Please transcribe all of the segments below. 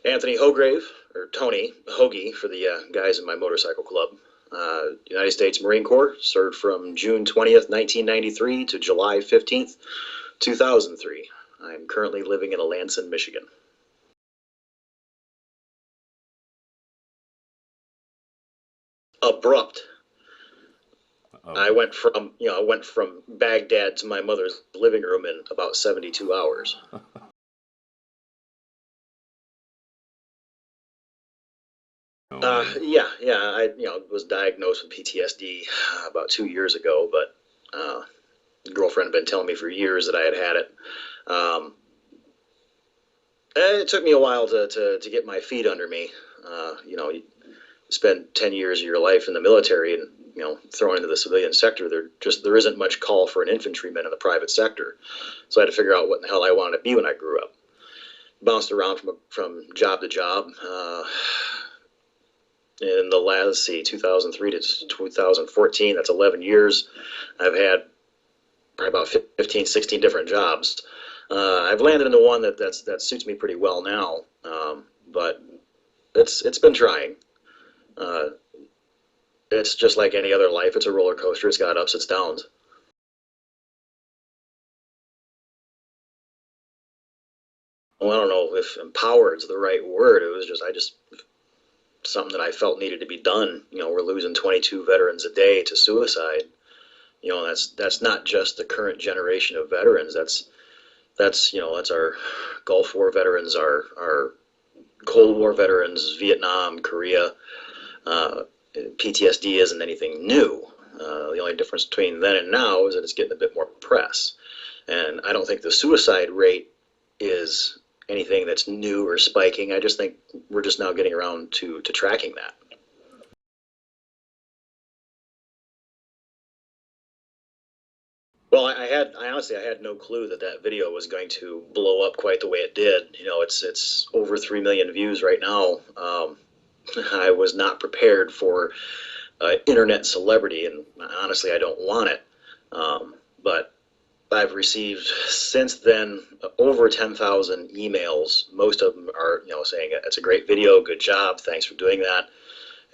Anthony Hogrefe, or Tony Hoagie for the guys in my motorcycle club. United States Marine Corps, served from June 20th, 1993 to July 15th, 2003. I'm currently living in Alanson, Michigan. Abrupt. I went from Baghdad to my mother's living room in about 72 hours. I was diagnosed with PTSD about 2 years ago, but girlfriend had been telling me for years that I had it. It took me a while to get my feet under me. You spend 10 years of your life in the military and thrown into the civilian sector. There isn't much call for an infantryman in the private sector, so I had to figure out what the hell I wanted to be when I grew up. Bounced around from job to job. In the last, 2003 to 2014, that's 11 years. I've had probably about 15, 16 different jobs. I've landed into one that suits me pretty well now, but it's been trying. It's just like any other life. It's a roller coaster. It's got ups, it's downs. Well, I don't know if empowered is the right word. It was just something that I felt needed to be done. We're losing 22 veterans a day to suicide. That's not just the current generation of veterans. That's our Gulf War veterans, our Cold War veterans, Vietnam, Korea. PTSD isn't anything new. The only difference between then and now is that it's getting a bit more press. And I don't think the suicide rate is anything that's new or spiking. I just think we're just now getting around to tracking that. Well, I honestly had no clue that video was going to blow up quite the way it did. It's over 3 million views right now. I was not prepared for internet celebrity, and honestly, I don't want it. But I've received since then over 10,000 emails. Most of them are, saying it's a great video, good job, thanks for doing that.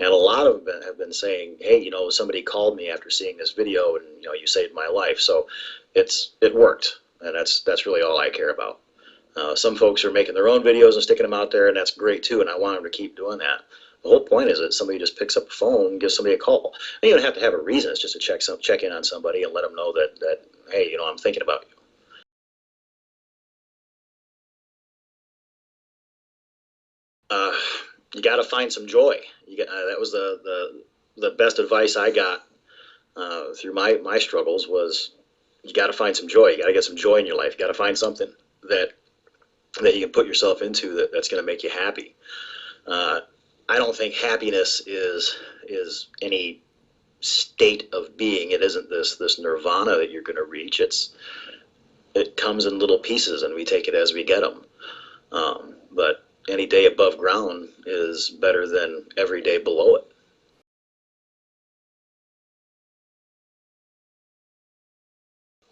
And a lot of them have been saying, hey, somebody called me after seeing this video, and you saved my life. So it worked, and that's really all I care about. Some folks are making their own videos and sticking them out there, and that's great too. And I want them to keep doing that. The whole point is that somebody just picks up the phone and gives somebody a call. And you don't have to have a reason. It's just to check in on somebody and let them know that hey, I'm thinking about you. You got to find some joy. That was the best advice I got through my struggles was you got to find some joy. You got to get some joy in your life. You got to find something that you can put yourself into that's going to make you happy. I don't think happiness is any state of being. It isn't this nirvana that you're going to reach. It comes in little pieces, and we take it as we get them. But any day above ground is better than every day below it.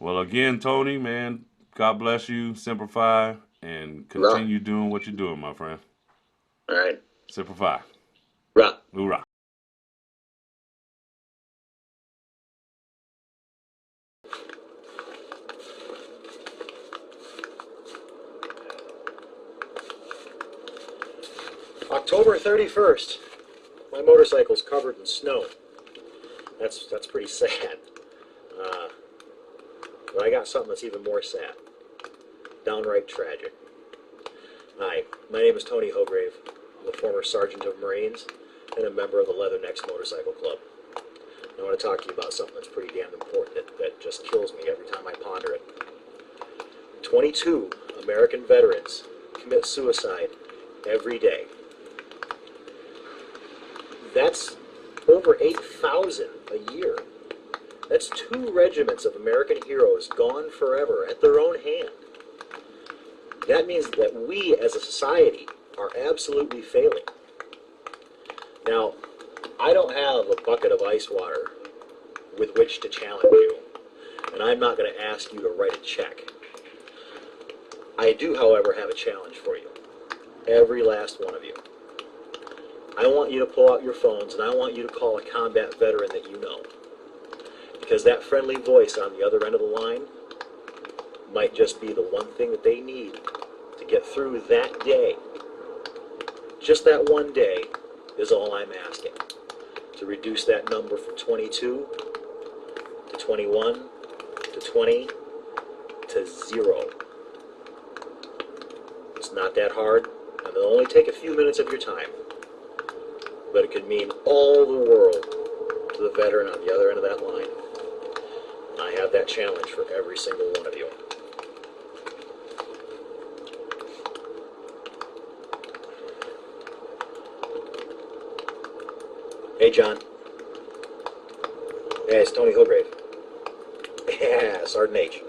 Well, again, Tony, man, God bless you, Simplify, and Right. continue doing what you're doing, my friend. All right. Simplify. Right. Hoorah. October 31st. My motorcycle's covered in snow. That's pretty sad. Uh, but I got something that's even more sad. Downright tragic. Hi, my name is Tony Hograve. I'm a former sergeant of Marines and a member of the Leathernecks Motorcycle Club. I want to talk to you about something that's pretty damn important that just kills me every time I ponder it. 22 American veterans commit suicide every day. That's over 8,000 a year. That's 2 regiments of American heroes gone forever at their own hand. That means that we as a society are absolutely failing. Now, I don't have a bucket of ice water with which to challenge you, and I'm not going to ask you to write a check. I do, however, have a challenge for you. Every last one of you. I want you to pull out your phones and I want you to call a combat veteran that you know. Because that friendly voice on the other end of the line might just be the one thing that they need to get through that day. Just that one day is all I'm asking. To reduce that number from 22 to 21 to 20 to 0. It's not that hard, and it'll only take a few minutes of your time. But it could mean all the world to the veteran on the other end of that line. I have that challenge for every single one of you. Hey, John. Hey, it's Tony Hogrefe. Yeah, Sergeant H.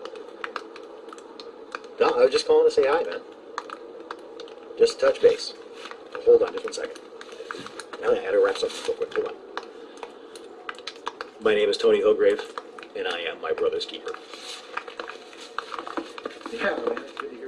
No, I was just calling to say hi, man. Just touch base. Hold on just 1 second. Now I had to wrap something real quick. Hold on. My name is Tony Hogrefe, and I am my brother's keeper. Yeah, man. Good to go.